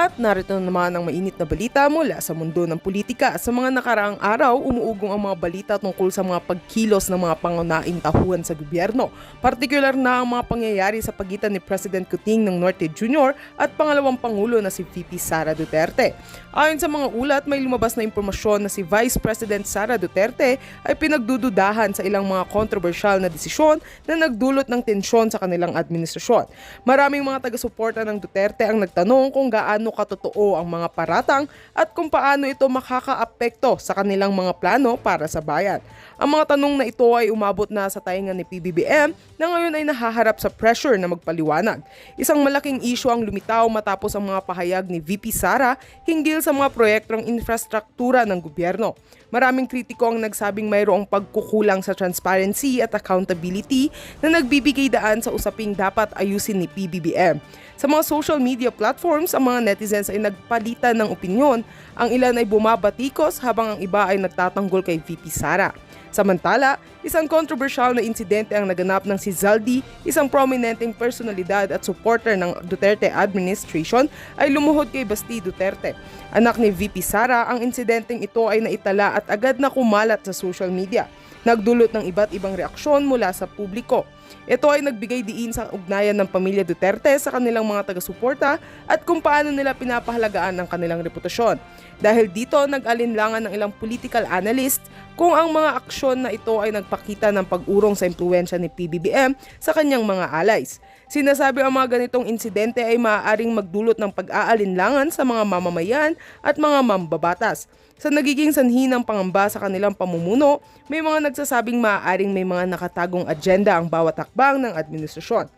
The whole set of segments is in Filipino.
At narito naman ang mainit na balita mula sa mundo ng politika. Sa mga nakaraang araw, umuugong ang mga balita tungkol sa mga pagkilos ng mga pangunaing tahuan sa gobyerno. Partikular na ang mga pangyayari sa pagitan ni President Kuting ng Norte Jr. at pangalawang pangulo na si VP Sara Duterte. Ayon sa mga ulat, may lumabas na impormasyon na si Vice President Sara Duterte ay pinagdududahan sa ilang mga kontrobersyal na desisyon na nagdulot ng tensyon sa kanilang administrasyon. Maraming mga taga-suporta ng Duterte ang nagtanong kung gaano katotoo ang mga paratang at kung paano ito makakaapekto sa kanilang mga plano para sa bayan. Ang mga tanong na ito ay umabot na sa tainga ni PBBM na ngayon ay nahaharap sa pressure na magpaliwanag. Isang malaking issue ang lumitaw matapos ang mga pahayag ni VP Sara hinggil sa mga proyektong infrastruktura ng gobyerno. Maraming kritiko ang nagsabing mayroong pagkukulang sa transparency at accountability na nagbibigay daan sa usaping dapat ayusin ni PBBM. Sa mga social media platforms, ang mga netizens ay nagpalitan ng opinyon. Ang ilan ay bumabatikos habang ang iba ay nagtatanggol kay VP Sara. Samantala, isang kontrobersyal na insidente ang naganap ng si Zaldi, isang prominenteng personalidad at supporter ng Duterte administration, ay lumuhod kay Basti Duterte. Anak ni VP Sara, ang insidenteng ito ay naitala at agad na kumalat sa social media. Nagdulot ng iba't ibang reaksyon mula sa publiko. Ito ay nagbigay diin sa ugnayan ng pamilya Duterte sa kanilang mga taga-suporta at kung paano nila pinapahalagaan ang kanilang reputasyon. Dahil dito, nag-alinlangan ng ilang political analyst kung ang mga aksyon na ito ay nagpakita ng pag-urong sa impluwensya ni PBBM sa kanyang mga allies. Sinasabi ang mga ganitong insidente ay maaaring magdulot ng pag-aalinlangan sa mga mamamayan at mga mambabatas. Sa nagiging sanhi ng pangamba sa kanilang pamumuno, may mga nagsasabing maaaring may mga nakatagong agenda ang bawat hakbang ng administrasyon.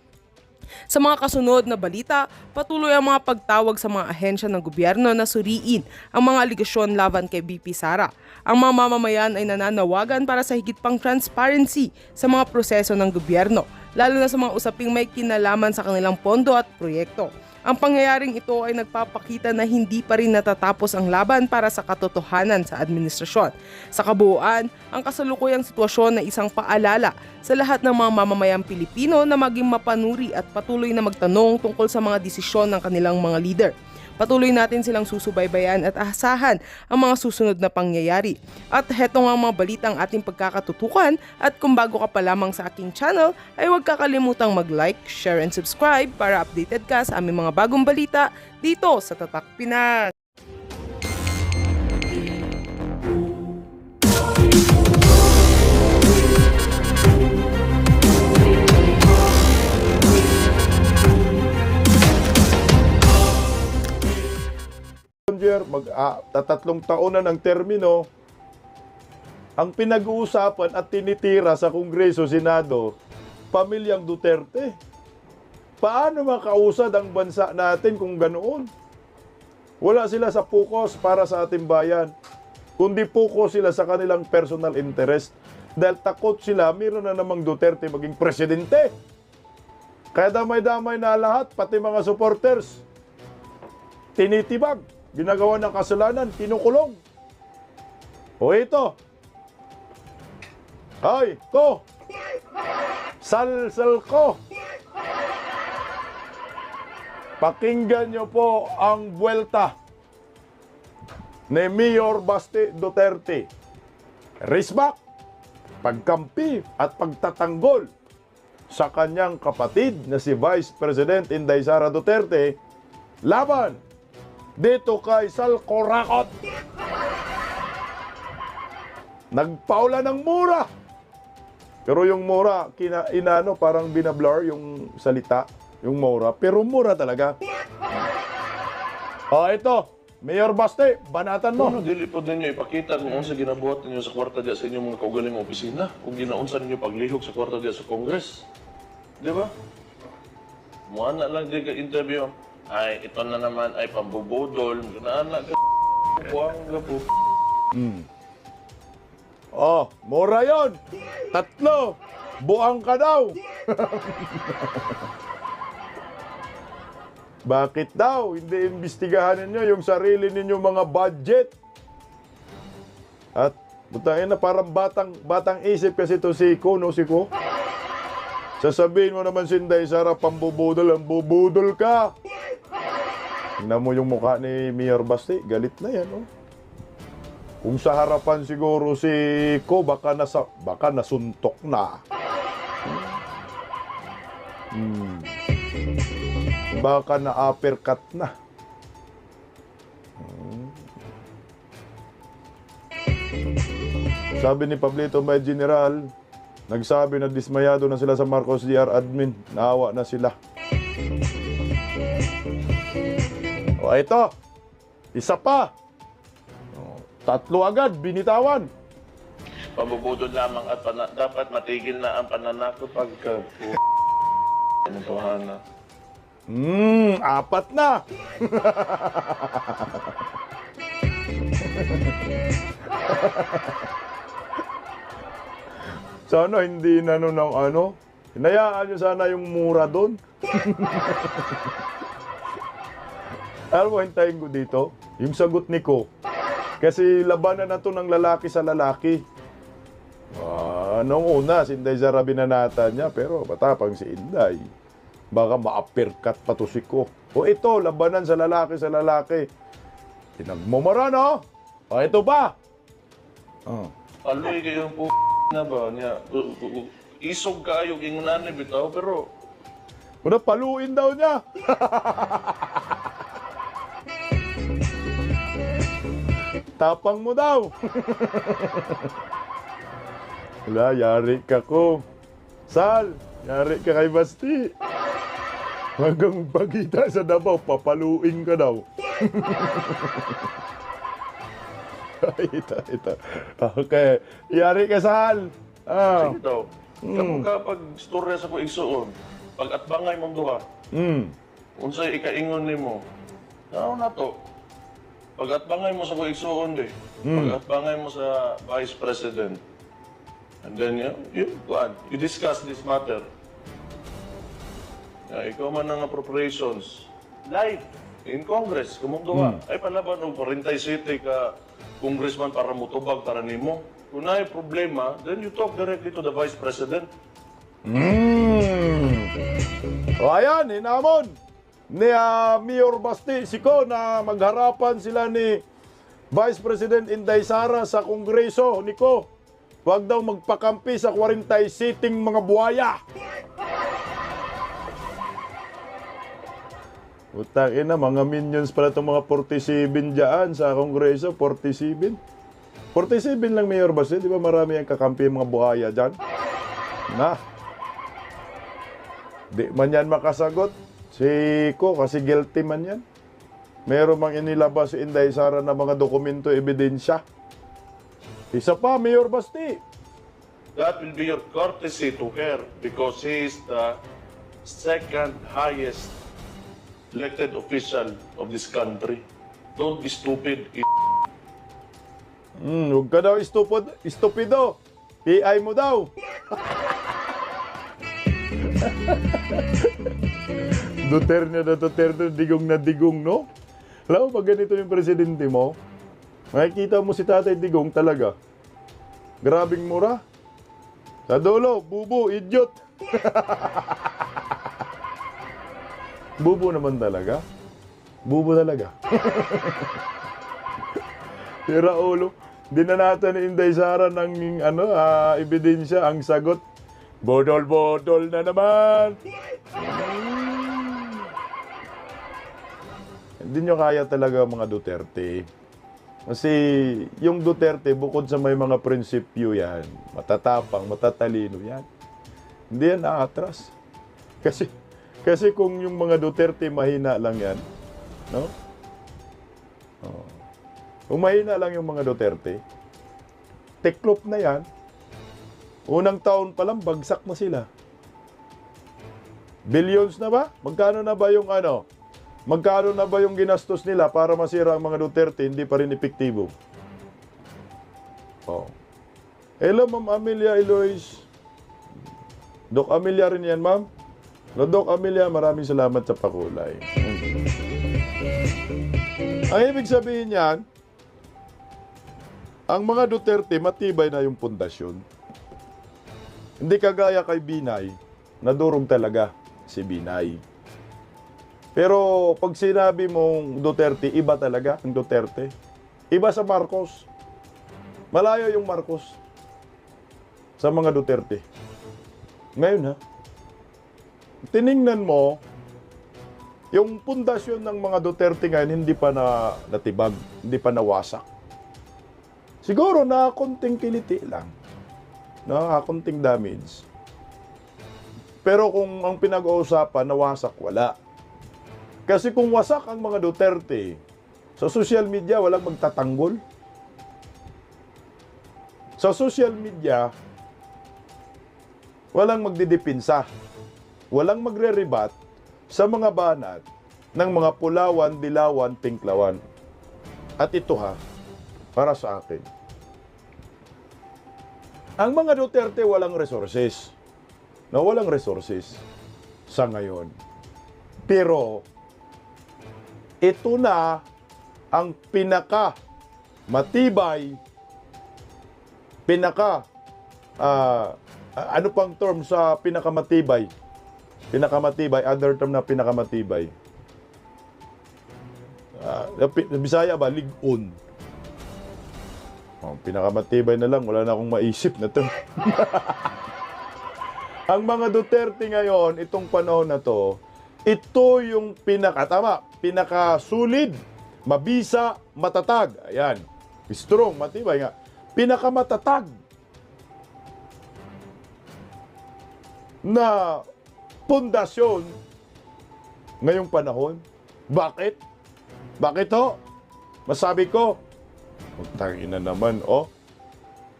Sa mga kasunod na balita, patuloy ang mga pagtawag sa mga ahensya ng gobyerno na suriin ang mga aligasyon laban kay VP Sara. Ang mga mamamayan ay nananawagan para sa higit pang transparency sa mga proseso ng gobyerno, lalo na sa mga usaping may kinalaman sa kanilang pondo at proyekto. Ang pangyayaring ito ay nagpapakita na hindi pa rin natatapos ang laban para sa katotohanan sa administrasyon. Sa kabuuan, ang kasalukuyang sitwasyon na isang paalala sa lahat ng mga mamamayang Pilipino na maging mapanuri at patuloy na magtanong tungkol sa mga desisyon ng kanilang mga leader. Patuloy natin silang susubaybayan at asahan ang mga susunod na pangyayari. At heto nga mga balitang ating pagkakatutukan at kung bago ka pa lamang sa aking channel ay huwag kakalimutang mag-like, share and subscribe para updated ka sa aming mga bagong balita dito sa Tatak Pinas. Tatlong taon na ng termino, ang pinag-uusapan at tinitira sa Kongreso, Senado, pamilyang Duterte. Paano makausad ang bansa natin kung ganoon? Wala sila sa focus para sa ating bayan, kundi focus sila sa kanilang personal interest. Dahil takot sila, mayroon na namang Duterte maging presidente. Kaya damay-damay na lahat, pati mga supporters, tinitibag. Ginagawa ng kasalanan, kinukulong. O ito. Ay, ko. Salsal ko. Pakinggan nyo po ang buwelta ni Mayor Basti Duterte. Risbak, pagkampi at pagtatanggol sa kanyang kapatid na si Vice President Inday Sara Duterte laban dito kay Sal Corakot. Nagpaula ng mura. Pero yung mura, inano, parang binablur yung salita, yung mura. Pero mura talaga. Ito, Mayor Basti, banatan mo. Ano, dili po ninyo ipakita kung unsa ginabuhat ninyo sa kwarta diya sa inyong mga kaugaling opisina, kung ginaunsa ninyo paglihok sa kwarta diya sa Congress. Di ba? Muana lang di ka interview. Ay, ito na naman ay pambubudol. Naanak ka buwang gapo. Mura yon. Tatlo. Buang ka daw. Bakit daw? Hindi imbestigahan ninyo yung sarili ninyong mga budget. At butangin na parang batang isip kasi ito si Ko. Sasabihin mo naman si Inday Sara, pambubudol, ang bubudol ka. Tingnan mo yung mukha ni Mayor Basti, galit na yan, oh. Kung sa harapan siguro si Ko, baka nasuntok na. Baka na-uppercut na. Sabi ni Pablito May General, nagsabi na dismayado na sila sa Marcos DR admin. Naawa na sila. O ito, isa pa. O, 3 agad, binitawan. Pabubudol lamang at dapat matigil na ang pananakot pagka... Ano to, Hana? 4 na. Sana hindi na ng ano. Hinayaan nyo sana yung mura doon. Alam mo, hintayin ko dito, yung sagot ni Ko. Kasi labanan na to ng lalaki sa lalaki. Noong una, si Inday Zara binanata niya, pero matapang si Inday. Baka ma-uppercut pa to si Ko. O ito, labanan sa lalaki sa lalaki. Pinagmumura, no? O ito ba? Aloy kayong na ba niya? Isog kayo yung nanay bitaw, pero... Una, paluin daw niya. Tapang mo daw. Wala, yari ka ko. Sal, yari ka kay Basti. Hanggang pagkita sa Davao, papaluin ka daw. ito. Okay, yari ka, Sal. Sige daw. Kapag storya sa ko igsuon, pag atbangay mong duha, unsay ikaingon nimo. Ano na to? Pag atbangay mo sa ko igsuon di. Pag atbangay mo sa Vice President. And then you discuss this matter. Ikaw man ang appropriations live in Congress, kumong duha. Ay palaban og 47 ka congressman para mutubag para nimo. Kung na problema, then you talk directly to the Vice President. O ayan, hinamon ni Mayor Basti, Siko, na magharapan sila ni Vice President Inday Sara sa Kongreso. Niko, huwag daw magpakampi sa 40 sitting mga buhaya. Utang ina, mga minions pala itong mga 47 dyan sa Kongreso, 47. 47 lang, Mayor Basti, di ba marami ang kakampi mga buhaya dyan? Na. Di man yan makasagot. Si Ko, kasi guilty man yan. Meron mang inilabas si Inday Sara na mga dokumento, ebidensya. Isa pa, Mayor Basti. That will be your courtesy to her because he is the second highest elected official of this country. Don't be stupid. Huwag ka daw istupido. AI mo daw. Duterte, digong na digong, no? Alam mo, pag ganito yung presidente mo, makikita mo si Tatay Digong talaga. Grabing mura. Sa dulo, bubo, idiot. Bubo naman talaga. Bubo talaga. Si Raulo, dinanatan ni Inday Sara ng ebidensya, ang sagot, bodol-bodol na naman. Hindi nyo kaya talaga mga Duterte. Kasi yung Duterte, bukod sa may mga prinsipyo yan, matatapang, matatalino yan, hindi yan naatras. Kasi kung yung mga Duterte mahina lang yan, no? Kung mahina lang yung mga Duterte, tiklop na yan. Unang taon pa lang, bagsak na sila. Billions na ba? Magkano na ba yung Magkano na ba yung ginastos nila para masira ang mga Duterte, hindi pa rin epektibo? Hello, Ma'am Amelia Eloise. Doc Amelia rin yan, Ma'am. No, Doc Amelia, maraming salamat sa pakulay. Ang ibig sabihin yan, ang mga Duterte, matibay na yung pundasyon. Hindi kagaya kay Binay, nadurog talaga si Binay. Pero pag sinabi mong Duterte, iba talaga ang Duterte. Iba sa Marcos. Malayo yung Marcos sa mga Duterte. Ngayon ha, tiningnan mo, yung pundasyon ng mga Duterte ngayon hindi pa natibag, hindi pa nawasak. Siguro na konting kiliti lang, na konting damage. Pero kung ang pinag-uusapan, nawasak, wala. Kasi kung wasak ang mga Duterte, sa social media walang magtatanggol. Sa social media, walang magdidipinsa. Walang magre-rebat sa mga banat ng mga pulawan, dilawan, tinklawan. At ito ha, para sa akin. Ang mga Duterte walang resources. No, walang resources sa ngayon. Pero, ito na ang matibay, ano pang term sa pinakamatibay? Other term na pinakamatibay. Bisaya ba? Ligon. Pinakamatibay na lang, wala na akong maisip na to. Ang mga Duterte ngayon, itong panahon na to, ito yung pinakasulid, mabisa, matatag. Ayan, strong, matibay nga. Pinakamatatag na pundasyon ngayong panahon. Bakit? Bakit ho? Masabi ko, magtangina naman, oh.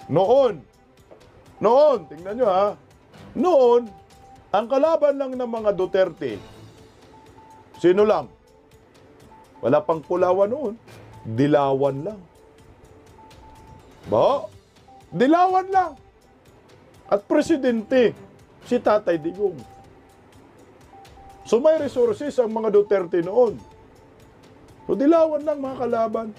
Noon, tingnan nyo ha, noon, ang kalaban lang ng mga Duterte, sino lang? Wala pang pulawan noon, dilawan lang. Ba? Dilawan lang. At presidente, si Tatay Digong. So may resources ang mga Duterte noon. So dilawan lang mga kalaban.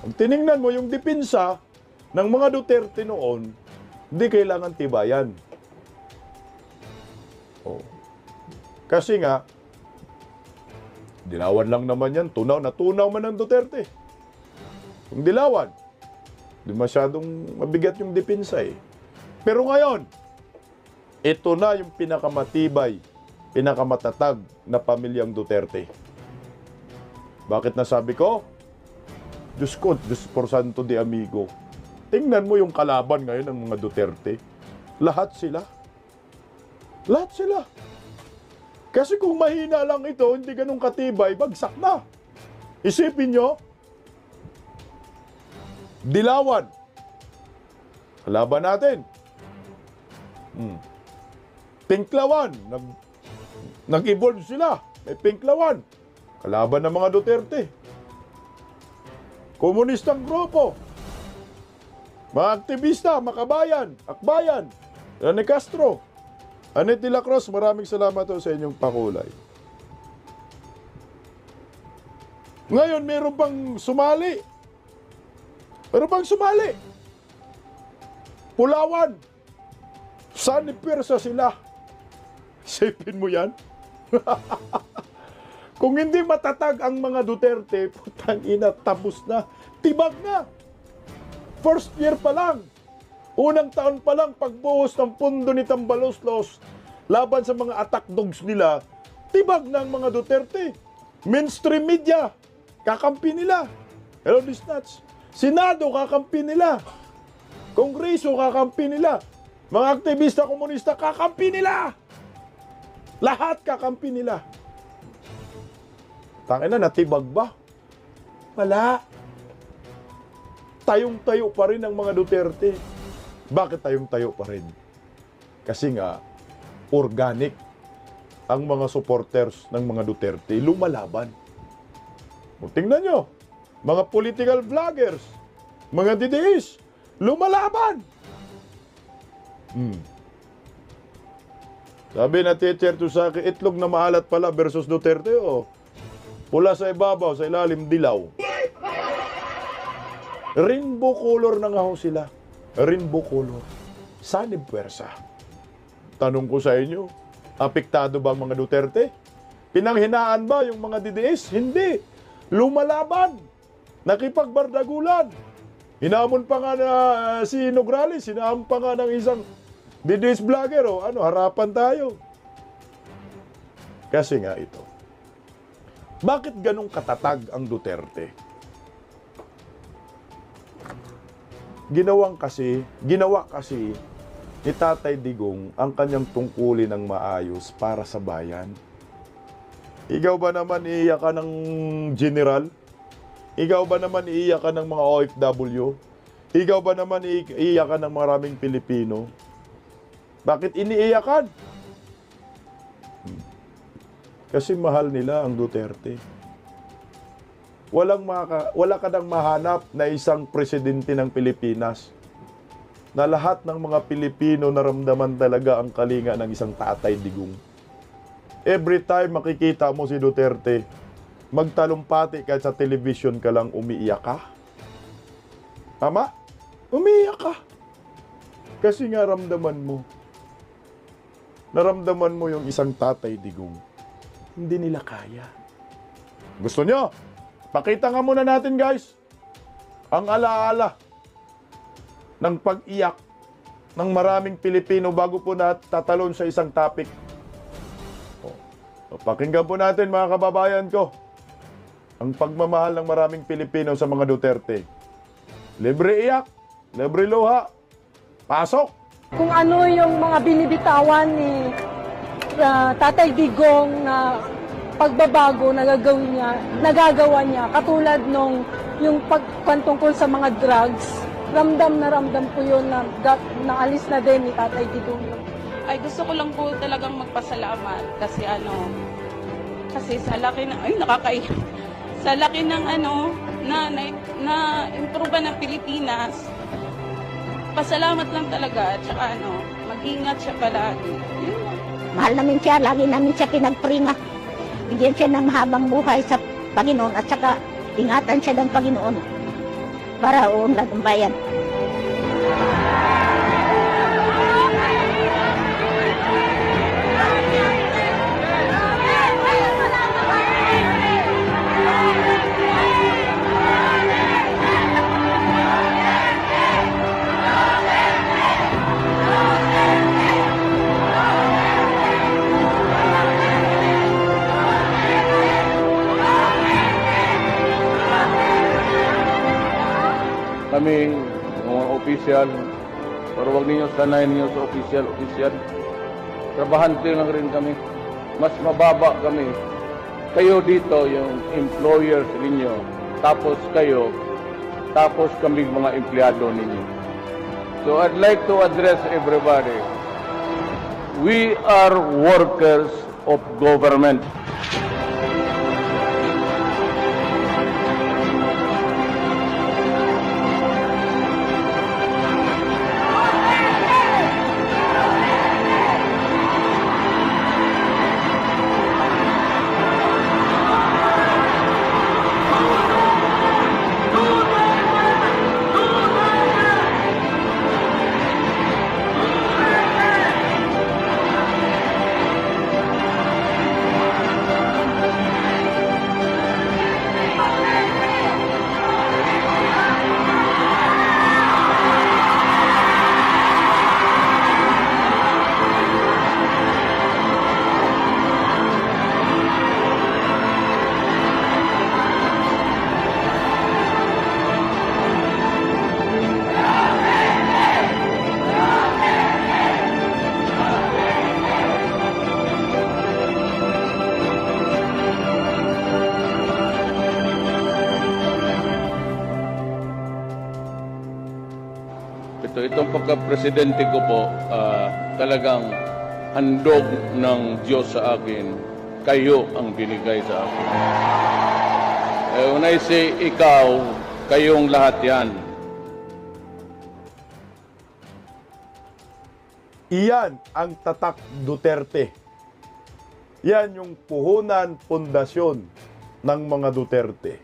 Kung tiningnan mo yung dipinsa ng mga Duterte noon, hindi kailangan tibayan. Oh. Kasi nga, dilawan lang naman yan. Tunaw na tunaw man ng Duterte. Kung dilawan, di masyadong mabigat yung dipinsa eh. Pero ngayon, ito na yung pinakamatibay, pinakamatatag na pamilyang Duterte. Bakit nasabi ko? Diyos ko, Diyos por santo de amigo. Tingnan mo yung kalaban ngayon ng mga Duterte. Lahat sila. Lahat sila. Kasi kung mahina lang ito, hindi ganun katibay, bagsak na. Isipin nyo, dilawan. Kalaban natin. Pinklawan. Nag-evolve sila. May pinklawan. Kalaban ng mga Duterte. Komunistang grupo. Mga aktivista, makabayan, akbayan. Rene Castro. Anet de la Cruz, maraming salamat sa inyong pakulay. Ngayon, meron pang sumali. Pulawan. Sanipersa sila. Isipin mo yan? Kung hindi matatag ang mga Duterte, putang ina, tapos na. Tibag na. First year pa lang. Unang taon pa lang, pagbuhos ng pundo ni Tambaloslos laban sa mga attack dogs nila, tibag na ang mga Duterte. Mainstream media, kakampi nila. Hello, this nuts. Senado, kakampi nila. Kongreso, kakampi nila. Mga aktivista, komunista, kakampi nila. Lahat kakampi nila. Tangina, natibag ba? Wala. Tayong-tayo pa rin ang mga Duterte. Bakit tayong-tayo pa rin? Kasi nga, organic ang mga supporters ng mga Duterte lumalaban. O, tingnan nyo, mga political vloggers, mga DDS, lumalaban. Sabi na teacher to sa akin, itlog na maalat pala versus Duterte, oh. Pula sa ibabaw, sa ilalim, dilaw. Rainbow color na nga ho sila. Rainbow color. Saan yung pwersa? Tanong ko sa inyo, Apektado ba ang mga Duterte? Pinanghinaan ba yung mga DDS? Hindi. Lumalaban. Nakipagbardagulan. Hinamon pa nga na si Nograles, hinamon pa nga ng isang DDS vlogger, harapan tayo. Kasi nga ito. Bakit ganong katatag ang Duterte? Ginawa kasi ni Tatay Digong ang kanyang tungkulin ng maayos para sa bayan. Ikaw ba naman iiyak ka ng general? Ikaw ba naman iiyak ka ng mga OFW? Ikaw ba naman iiyak ka ng maraming Pilipino? Bakit iniiyakan? Kasi mahal nila ang Duterte. Wala ka nang mahanap na isang presidente ng Pilipinas na lahat ng mga Pilipino naramdaman talaga ang kalinga ng isang Tatay Digong. Every time makikita mo si Duterte, magtalumpati ka sa television ka lang, umiiyak ka. Tama? Umiiyak ka. Kasi nga naramdaman mo yung isang Tatay Digong. Hindi nila kaya. Gusto nyo? Pakita nga muna natin, guys, ang alaala ng pag-iyak ng maraming Pilipino bago po tatalon sa isang topic. Pakinggan po natin, mga kababayan ko, ang pagmamahal ng maraming Pilipino sa mga Duterte. Libre iyak, libre luha. Pasok! Kung ano yung mga binibitawan ni Tatay Digong na pagbabago na nagagawa niya, katulad nung yung pagpantungkol sa mga drugs, ramdam ko yun na naalis na din ni Tatay Digong. Ay, gusto ko lang po talagang magpasalamat kasi kasi sa laki ng, nakakaiyak. Sa laki ng na improve ng Pilipinas, pasalamat lang talaga at saka mag-ingat siya palagi. Yun lang. Mahal namin siya, lagi namin siya pinagpringa. Bigyan siya ng mahabang buhay sa Panginoon at saka ingatan siya ng Panginoon para uunlad ang bayan. Kaming mga opisyal, pero huwag ninyo sanayin ninyo sa opisyal. Trabahante lang rin kami. Mas mababa kami. Kayo dito, yung employers ninyo. Tapos kaming mga empleyado ninyo. So I'd like to address everybody. We are workers of government. Itong pagka-presidente ko po, talagang handog ng Diyos sa akin. Kayo ang binigay sa akin. When I say ikaw, kayong lahat yan. Iyan ang tatak Duterte. Yan yung puhunan, pundasyon ng mga Duterte.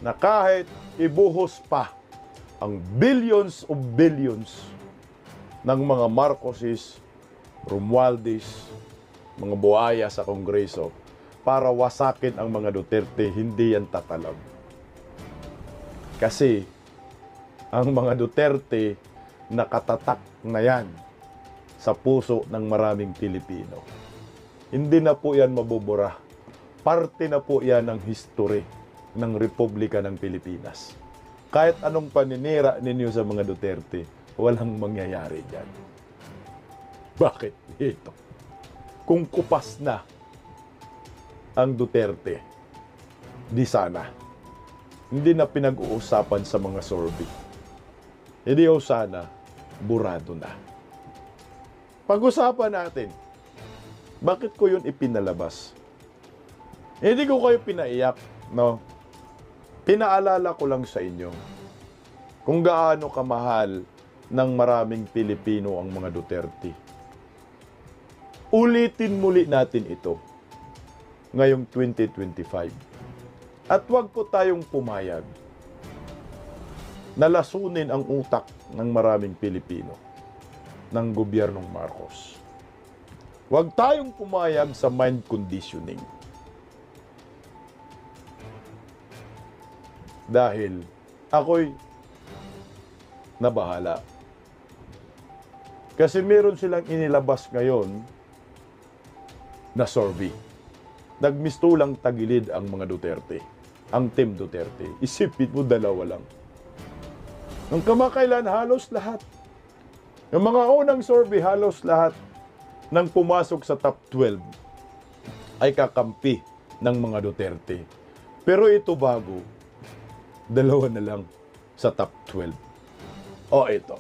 Na kahit ibuhos pa ang billions of billions ng mga Marcoses, Romualdez, mga buhaya sa Kongreso para wasakin ang mga Duterte, hindi yan tatalag. Kasi ang mga Duterte nakatatak na yan sa puso ng maraming Pilipino. Hindi na po yan mabubura. Parte na po yan ng history ng Republika ng Pilipinas. Kahit anong paninira ninyo sa mga Duterte, walang mangyayari dyan. Bakit? Ito. Kung kupas na ang Duterte, di sana. Hindi na pinag-uusapan sa mga sorbi. Hindi o sana, burado na. Pag-usapan natin, bakit ko yun ipinalabas? Hindi ko kayo pinaiyak, no? Pinaalala ko lang sa inyo kung gaano kamahal ng maraming Pilipino ang mga Duterte. Ulitin muli natin ito ngayong 2025. At huwag po tayong pumayag na lasunin ang utak ng maraming Pilipino ng gobyernong Marcos. Huwag tayong pumayag sa mind conditioning. Dahil ako'y nabahala. Kasi meron silang inilabas ngayon na survey. Nagmistulang tagilid ang mga Duterte. Ang Team Duterte. Isipin mo, dalawa lang. Nung kamakailan, halos lahat. Yung mga unang survey, halos lahat ng pumasok sa top 12 ay kakampi ng mga Duterte. Pero ito bago, dalawa na lang sa top 12. O ito.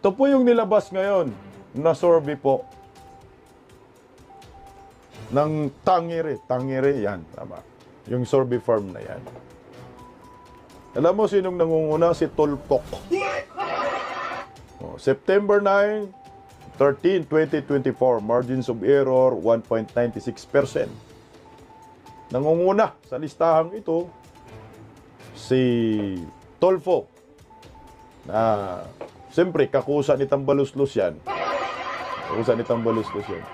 Ito po yung nilabas ngayon na survey po ng Tangere, yan, tama. Yung survey firm na yan. Alam mo sinong nangunguna? Si Tulpok. September 9, 13, 2024, margins of error 1.96%. Nangunguna sa listahang ito si Tulfo. Siyempre, kakusa ni Tambaluslos yan. Kakusa ni Tambaluslos yan.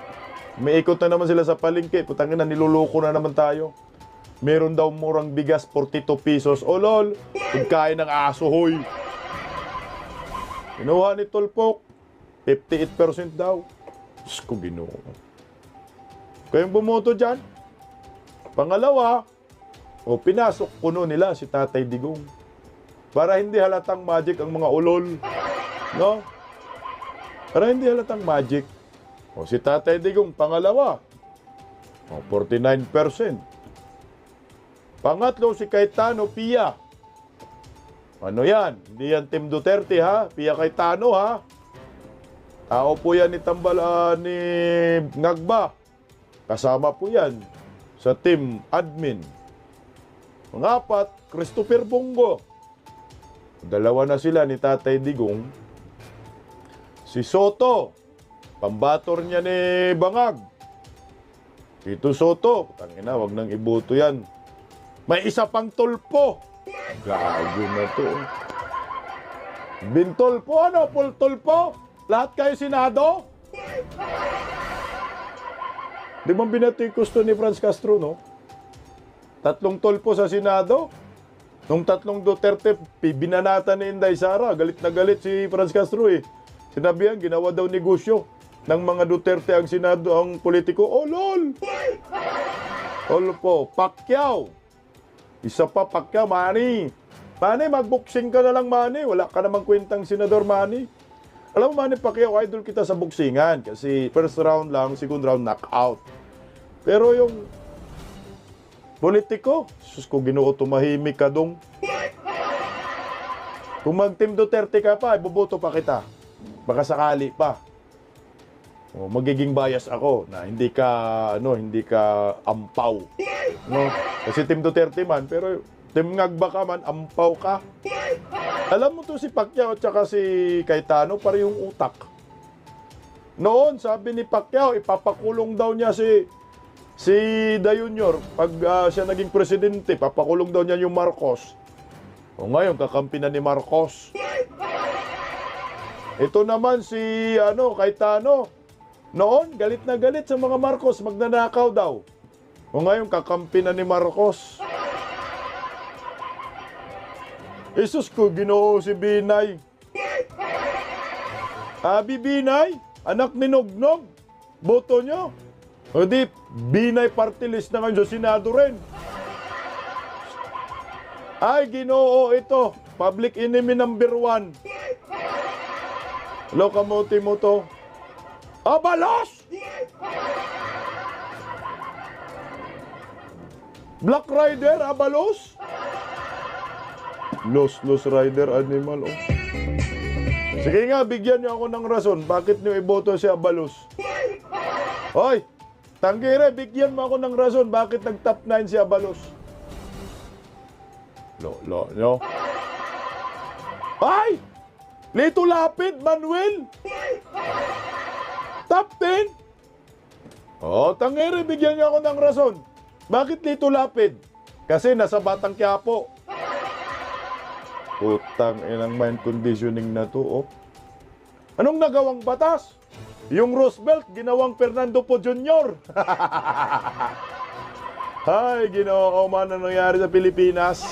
May ikot na naman sila sa palengke. Putangin na, niluloko na naman tayo. Meron daw murang bigas, 42 pesos. O lol, pagkain ng aso, hoy. Kinuha ni Tulpok, 58% daw. Diyos ko, Ginoo. Kayong bumoto dyan? Pangalawa, pinasok puno nila si Tatay Digong. Para hindi halatang magic ang mga ulol. No? Para hindi halatang magic. Si Tatay Digong, pangalawa. 49%. Pangatlo, si Cayetano Pia. Ano yan? Hindi yan Team Duterte, ha? Pia Cayetano, ha? Tao po yan ni ni Ngagba. Kasama po yan sa team admin. Pangapat, Christopher Bongo. Dalawa na sila ni Tatay Digong. Si Soto, pambator niya ni Bangag. Tito Soto, tangina, wag nang iboto yan. May isa pang Tulpo. Gago na to. Bintulpo, ano? Pultulpo? Lahat kayo Senado? Di ba binatikos to ni Franz Castro, no? 3 Tulpo sa Senado. Nung 3 Duterte, binanata ni Inday Sara. Galit na galit si Franz Castro, eh. Sinabihan, ginawa daw negosyo ng mga Duterte ang Senado, ang politiko. Oh, lol! Tulpo, Pacquiao. Isa pa, Pacquiao, Manny. Manny, mag-boxing ka na lang, Manny. Wala ka namang kwentang Senador, Manny. Alam mo, Manny Pacquiao, idol kita sa boxingan. Kasi first round lang, second round, knockout. Pero yung politiko, sus ko, Ginoo, tumahimik ka dong. Kung mag-Team Duterte ka pa, iboboto pa kita. Baka sakali pa. Magiging bias ako na hindi ka ampaw. No? Kasi Team Duterte man, pero Team Ngagba ka man, ampaw ka. Alam mo to si Pacquiao at saka si Cayetano, parehong utak. Noon, sabi ni Pacquiao, ipapakulong daw niya si Da Junior. Pag siya naging presidente, papakulong daw niya yung Marcos. O ngayon, kakampi na ni Marcos. Ito naman si Cayetano. Noon, galit na galit sa mga Marcos, magnanakaw daw. O ngayon, kakampi na ni Marcos. Isus ko, Ginoo si Binay. Abi Binay, anak ni Nognog, boto nyo. O di, Binay party list na ngayon sa Senado rin. Ay, Ginoo ito, public enemy number 1. Lokamote mo to. Abalos! Black Rider, Abalos? Los Rider animal, oh. Sige nga, bigyan niyo ako ng rason. Bakit niyo iboto si Abalos? Hoy, Tanggire, bigyan mo ako ng rason. Bakit nag-top 9 si Abalos? No. Ay! Lito Lapid, Manuel! Top 10? Oh, Tanggire, bigyan niyo ako ng rason. Bakit Lito Lapid? Kasi nasa Batang Quiapo. Putang inang mind conditioning na to, oh. Anong nagawang batas? Yung Roosevelt, ginawang Fernando Po Jr. Hay, Ginoo, man ang nangyari sa Pilipinas.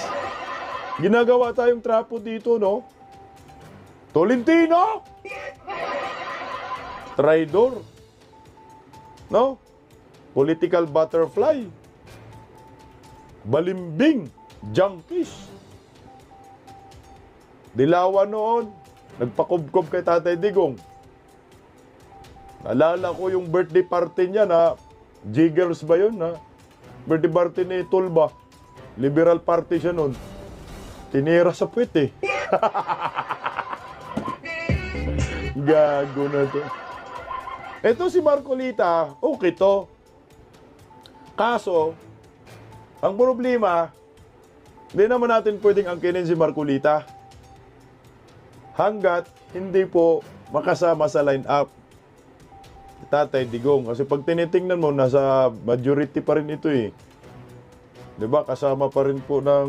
Ginagawa tayong trapo dito, no? Tolentino! Traidor. No? Political butterfly. Balimbing. Junkies. Dilawan noon, nagpakubkob kay Tatay Digong. Naalala ko yung birthday party niya na, Jiggers ba yun, ha? Birthday party ni Tulba. Liberal party siya noon. Tinira sa puwit, eh. Gago na to. Ito si Marcolita, okay to. Kaso, ang problema, hindi naman natin pwedeng angkinin si Marcolita hanggat hindi po makasama sa line-up Tatay Digong. Kasi pag tinitingnan mo, nasa majority pa rin ito, eh. Diba? Kasama pa rin po ng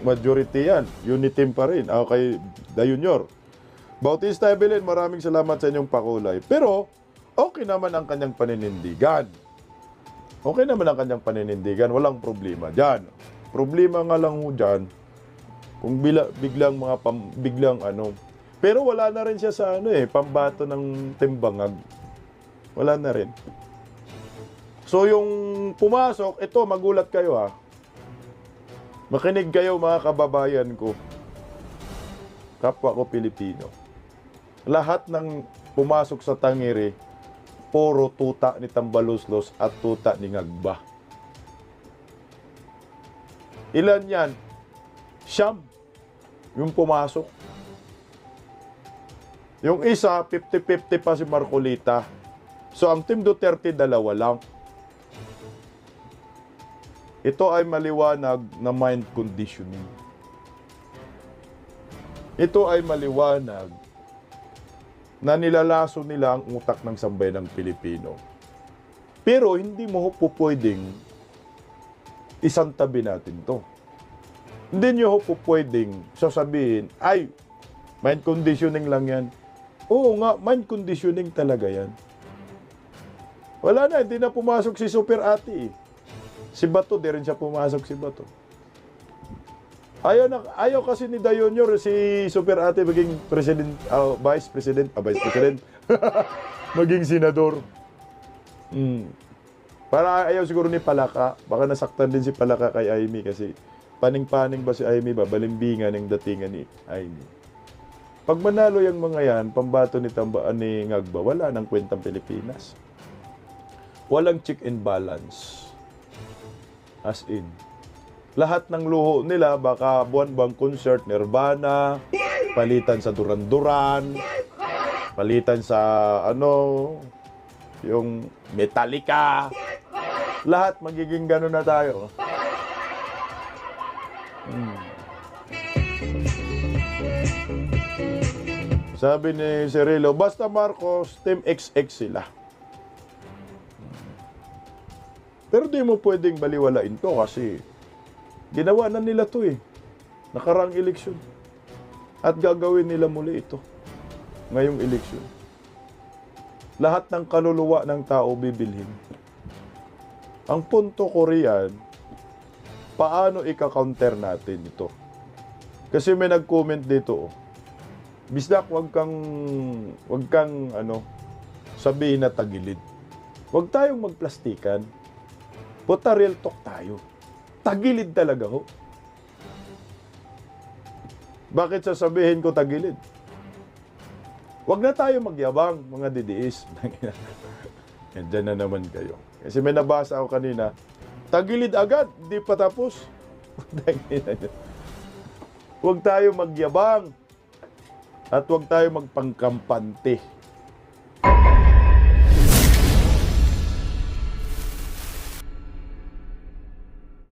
majority yan. Uniteam pa rin. Okay, The Junior. Bautista Evelyn, maraming salamat sa inyong pakulay. Pero, okay naman ang kanyang paninindigan. Okay naman ang kanyang paninindigan. Walang problema dyan. Problema nga lang ho dyan, kung biglang pero wala na rin siya sa pambato ng timbangag. Wala na rin. So yung pumasok, ito magulat kayo, ha. Makinig kayo mga kababayan ko. Kapwa ko Pilipino. Lahat ng pumasok sa Tangiri, puro tuta ni Tambaluslos at tuta ni Ngagba. Ilan yan? Siyam. Yung pumasok. Yung isa, 50-50 pa si Marcolita. So, ang Team Duterte, 2 lang. Ito ay maliwanag na mind conditioning. Ito ay maliwanag na nilalaso nila ang utak ng sambayanang Pilipino. Pero, hindi mo po pwedeng isang tabi natin to. Hindi nyo po pwedeng sasabihin, ay, mind conditioning lang yan. Oo nga, mind conditioning talaga yan. Wala na, hindi na pumasok si Super Ate, eh. Si Bato, di rin siya pumasok si Bato. Ayaw kasi ni The Junior si Super Ate maging president, vice president, maging senador. Para ayaw siguro ni Palaka, baka nasaktan din si Palaka kay Amy kasi paning-paning ba si Amy ba, balimbingan ng datingan ni Amy. Pag manalo yung mga yan, pambato ni Ngagba, wala nang kwentang Pilipinas. Walang check and balance. As in, lahat ng luho nila, baka buwan-buwang concert, Nirvana, palitan sa Duran-Duran, palitan sa yung Metallica. Lahat magiging gano'n na tayo. Sabi ni Cirilo, basta Marcos, Team XX sila. Pero di mo pwedeng baliwalain to kasi ginawa na nila to, eh. Nakaraang eleksyon. At gagawin nila muli ito ngayong eleksyon. lahat ng kaluluwa ng tao bibilhin. Ang punto ko riyan, paano ika-counter natin ito? Kasi may nag-comment dito, Bisdak, wag kang sabihin na tagilid. Wag tayong magplastikan. Puta, real talk tayo. Tagilid talaga ho. Bakit sasabihin ko tagilid? Wag na tayo magyabang, mga didiis. Diyan na naman kayo. Kasi may nabasa ako kanina, tagilid agad, di pa tapos. Wag tayo magyabang at wag tayo magpangkampante.